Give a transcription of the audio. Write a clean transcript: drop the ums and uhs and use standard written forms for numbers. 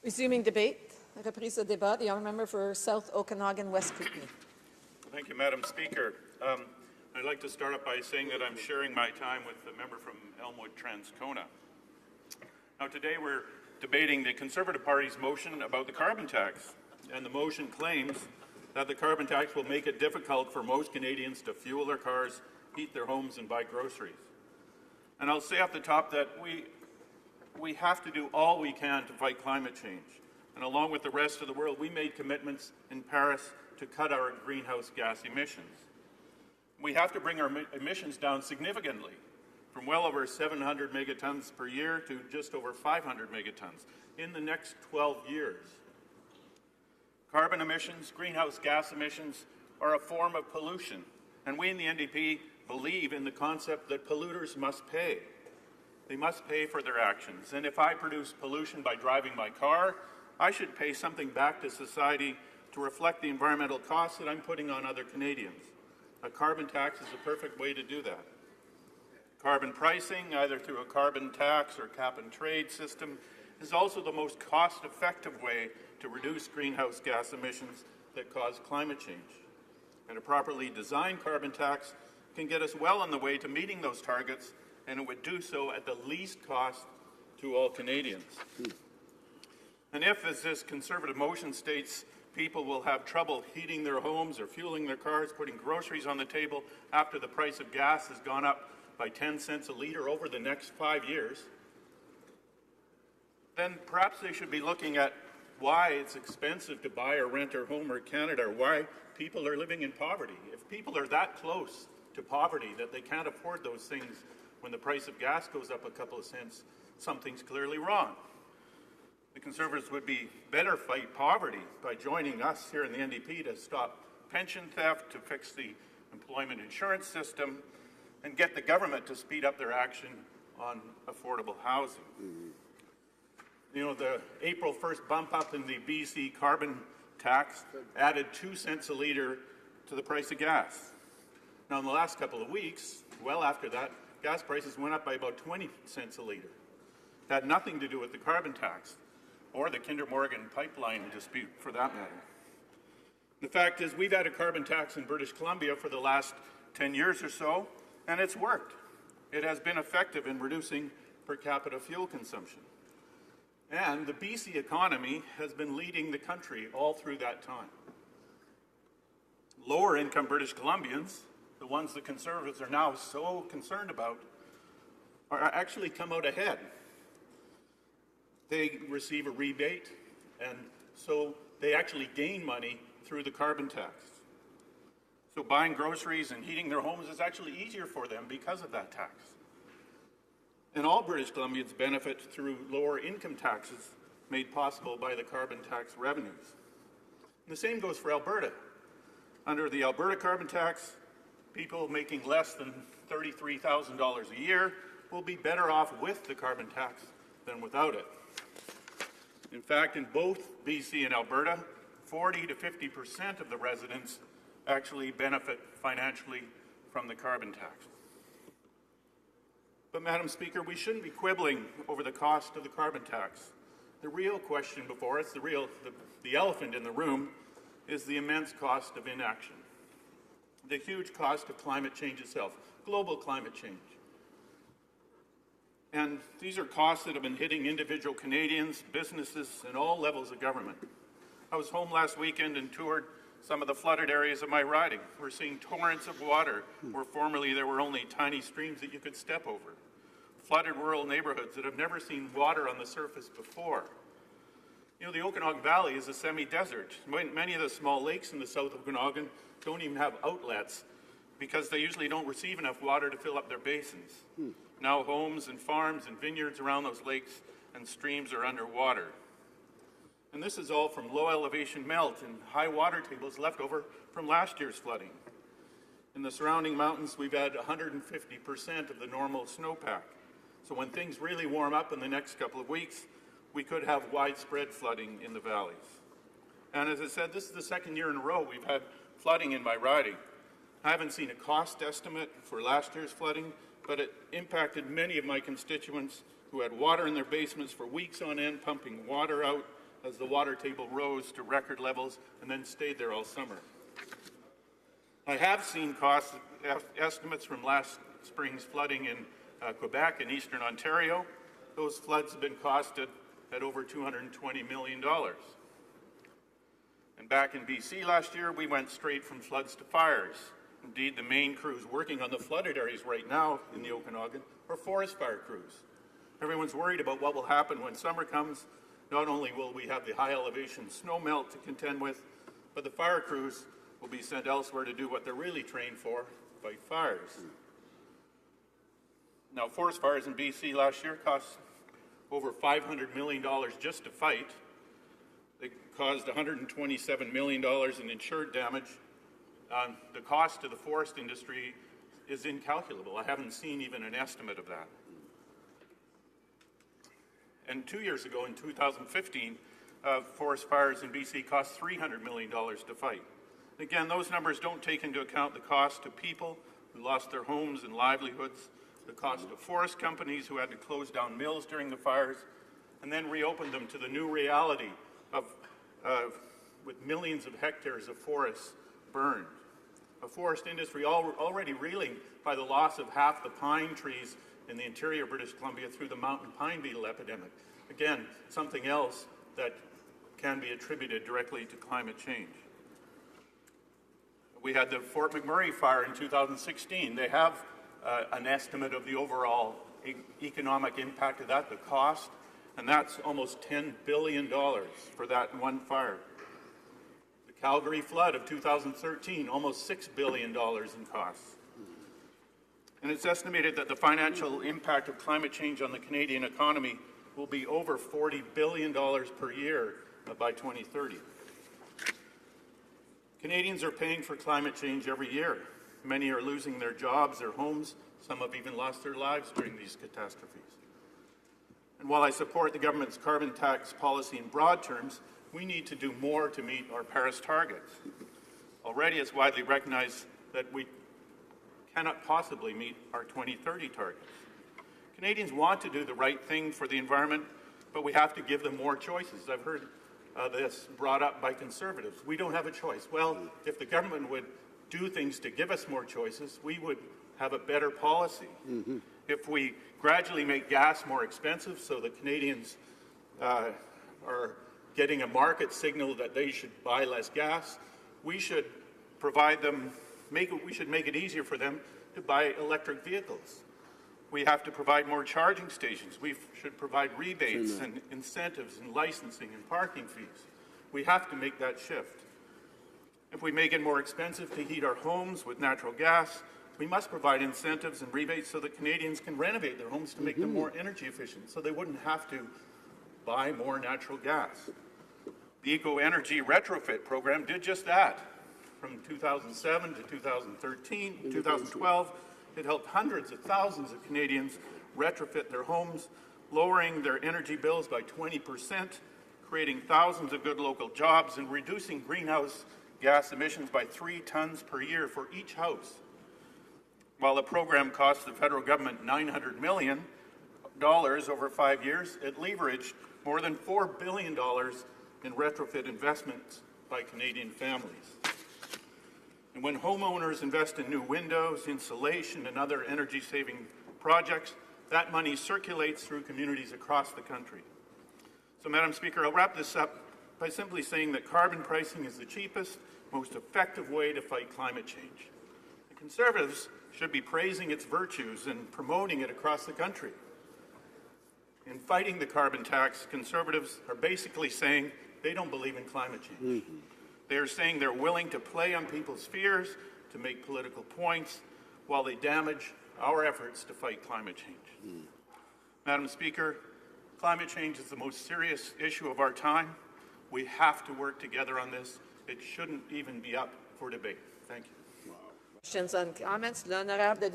Resuming debate. Reprise de débat. The honour member for South Okanagan West Kootenay. Thank you, Madam Speaker. I'd like to start up by saying that I'm sharing my time with the member from Elmwood-Transcona. Now today we're debating the Conservative Party's motion about the carbon tax, and the motion claims that the carbon tax will make it difficult for most Canadians to fuel their cars, heat their homes and buy groceries. And I'll say off the top that we have to do all we can to fight climate change. And along with the rest of the world, we made commitments in Paris to cut our greenhouse gas emissions. We have to bring our emissions down significantly, from well over 700 megatons per year to just over 500 megatons in the next 12 years. Carbon emissions, greenhouse gas emissions, are a form of pollution, and we in the NDP believe in the concept that polluters must pay. They must pay for their actions, and if I produce pollution by driving my car, I should pay something back to society to reflect the environmental costs that I'm putting on other Canadians. A carbon tax is a perfect way to do that. Carbon pricing, either through a carbon tax or cap-and-trade system, is also the most cost-effective way to reduce greenhouse gas emissions that cause climate change. And a properly designed carbon tax can get us well on the way to meeting those targets, and it would do so at the least cost to all Canadians. And if, as this Conservative motion states, people will have trouble heating their homes or fueling their cars, putting groceries on the table after the price of gas has gone up by 10 cents a litre over the next 5 years, then perhaps they should be looking at why it's expensive to buy or rent or home or Canada, or why people are living in poverty. If people are that close to poverty that they can't afford those things when the price of gas goes up a couple of cents, something's clearly wrong. The Conservatives would be better fight poverty by joining us here in the NDP to stop pension theft, to fix the employment insurance system, and get the government to speed up their action on affordable housing. You know, the April 1st bump up in the BC carbon tax added 2 cents a litre to the price of gas. Now in the last couple of weeks, well after that, gas prices went up by about 20 cents a litre. It had nothing to do with the carbon tax or the Kinder Morgan pipeline dispute for that matter. The fact is, we've had a carbon tax in British Columbia for the last 10 years or so, and it's worked. It has been effective in reducing per capita fuel consumption. And the BC economy has been leading the country all through that time. Lower income British Columbians, the ones the Conservatives are now so concerned about, are actually come out ahead. They receive a rebate, and so they actually gain money through the carbon tax. So buying groceries and heating their homes is actually easier for them because of that tax. And all British Columbians benefit through lower income taxes made possible by the carbon tax revenues. And the same goes for Alberta. Under the Alberta carbon tax, people making less than $33,000 a year will be better off with the carbon tax than without it. In fact, in both BC and Alberta, 40 to 50% of the residents actually benefit financially from the carbon tax. But, Madam Speaker, we shouldn't be quibbling over the cost of the carbon tax. The real question before us, the elephant in the room, is the immense cost of inaction. The huge cost of climate change itself, global climate change. And these are costs that have been hitting individual Canadians, businesses, and all levels of government. I was home last weekend and toured some of the flooded areas of my riding. We're seeing torrents of water where formerly there were only tiny streams that you could step over. Flooded rural neighborhoods that have never seen water on the surface before. You know, the Okanagan Valley is a semi-desert. Many of the small lakes in the south of Okanagan don't even have outlets because they usually don't receive enough water to fill up their basins. Now homes and farms and vineyards around those lakes and streams are underwater. And this is all from low elevation melt and high water tables left over from last year's flooding. In the surrounding mountains, we've had 150% of the normal snowpack. So when things really warm up in the next couple of weeks, we could have widespread flooding in the valleys. And as I said, this is the second year in a row we've had flooding in my riding. I haven't seen a cost estimate for last year's flooding, but it impacted many of my constituents who had water in their basements for weeks on end, pumping water out as the water table rose to record levels and then stayed there all summer. I have seen cost estimates from last spring's flooding in Quebec and eastern Ontario. Those floods have been costed at over $220 million. And back in BC last year, we went straight from floods to fires. Indeed, the main crews working on the flooded areas right now in the Okanagan are forest fire crews. Everyone's worried about what will happen when summer comes. Not only will we have the high elevation snow melt to contend with, but the fire crews will be sent elsewhere to do what they're really trained for, fight fires. Now, forest fires in BC last year cost over $500 million just to fight. They caused $127 million in insured damage. The cost to the forest industry is incalculable. I haven't seen even an estimate of that. And 2 years ago, in 2015, forest fires in BC cost $300 million to fight. Again, those numbers don't take into account the cost to people who lost their homes and livelihoods, the cost to forest companies who had to close down mills during the fires, and then reopen them to the new reality of with millions of hectares of forests burned. A forest industry already reeling by the loss of half the pine trees in the interior of British Columbia through the mountain pine beetle epidemic. Again, something else that can be attributed directly to climate change. We had the Fort McMurray fire in 2016. They have an estimate of the overall economic impact of that, the cost, and that's almost $10 billion for that one fire. The Calgary flood of 2013, almost $6 billion in costs. And it's estimated that the financial impact of climate change on the Canadian economy will be over $40 billion per year by 2030. Canadians are paying for climate change every year. Many are losing their jobs, their homes. Some have even lost their lives during these catastrophes. And while I support the government's carbon tax policy in broad terms, we need to do more to meet our Paris targets. Already it's widely recognized that we cannot possibly meet our 2030 targets. Canadians want to do the right thing for the environment, but we have to give them more choices. I've heard this brought up by Conservatives. We don't have a choice. Well, if the government would do things to give us more choices, we would have a better policy. Mm-hmm. If we gradually make gas more expensive so the Canadians are getting a market signal that they should buy less gas, we should provide them, we should make it easier for them to buy electric vehicles. We have to provide more charging stations. We should provide rebates and incentives and licensing and parking fees. We have to make that shift. If we make it more expensive to heat our homes with natural gas, we must provide incentives and rebates so that Canadians can renovate their homes to make them more energy efficient, so they wouldn't have to buy more natural gas. The Eco Energy Retrofit Program did just that. From 2007 to 2012, it helped hundreds of thousands of Canadians retrofit their homes, lowering their energy bills by 20%, creating thousands of good local jobs, and reducing greenhouse gas emissions by 3 tons per year for each house. While the program cost the federal government $900 million over 5 years, it leveraged more than $4 billion in retrofit investments by Canadian families. And when homeowners invest in new windows, insulation, and other energy-saving projects, that money circulates through communities across the country. So, Madam Speaker, I'll wrap this up by simply saying that carbon pricing is the cheapest, most effective way to fight climate change. The Conservatives should be praising its virtues and promoting it across the country. In fighting the carbon tax, Conservatives are basically saying they don't believe in climate change. Mm-hmm. They're saying they're willing to play on people's fears to make political points while they damage our efforts to fight climate change. Mm. Madam Speaker, climate change is the most serious issue of our time. We have to work together on this. It shouldn't even be up for debate. Thank you. Questions and comments? L'honorable